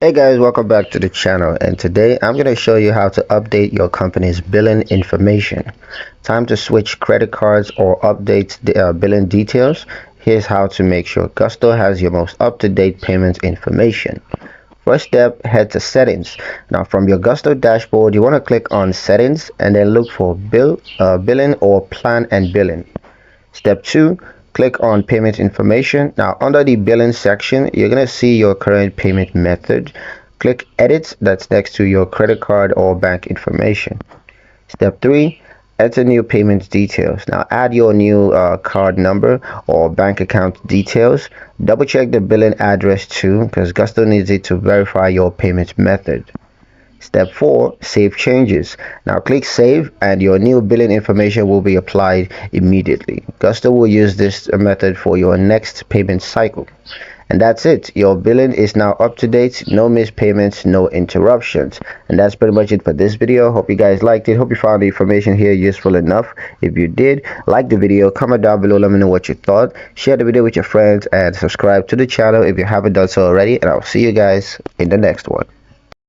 Hey guys, welcome back to the channel, and today I'm going to show you how to update your company's billing information. Time to switch credit cards or update the billing details. Here's how to make sure Gusto has your most up-to-date payment information. First step, head to settings. Now from your Gusto dashboard, you want to click on settings and then look for billing or plan and billing. Step 2, click on payment information. Now under the billing section, you're going to see your current payment method. Click edit, that's next to your credit card or bank information. Step 3, enter new payment details. Now add your new card number or bank account details. Double check the billing address too, because Gusto needs it to verify your payment method. Step 4, save changes. Now click save and your new billing information will be applied immediately. Gusto will use this method for your next payment cycle. And that's it. Your billing is now up to date. No missed payments, no interruptions. And that's pretty much it for this video. Hope you guys liked it. Hope you found the information here useful enough. If you did, like the video, comment down below, let me know what you thought. Share the video with your friends and subscribe to the channel if you haven't done so already. And I'll see you guys in the next one.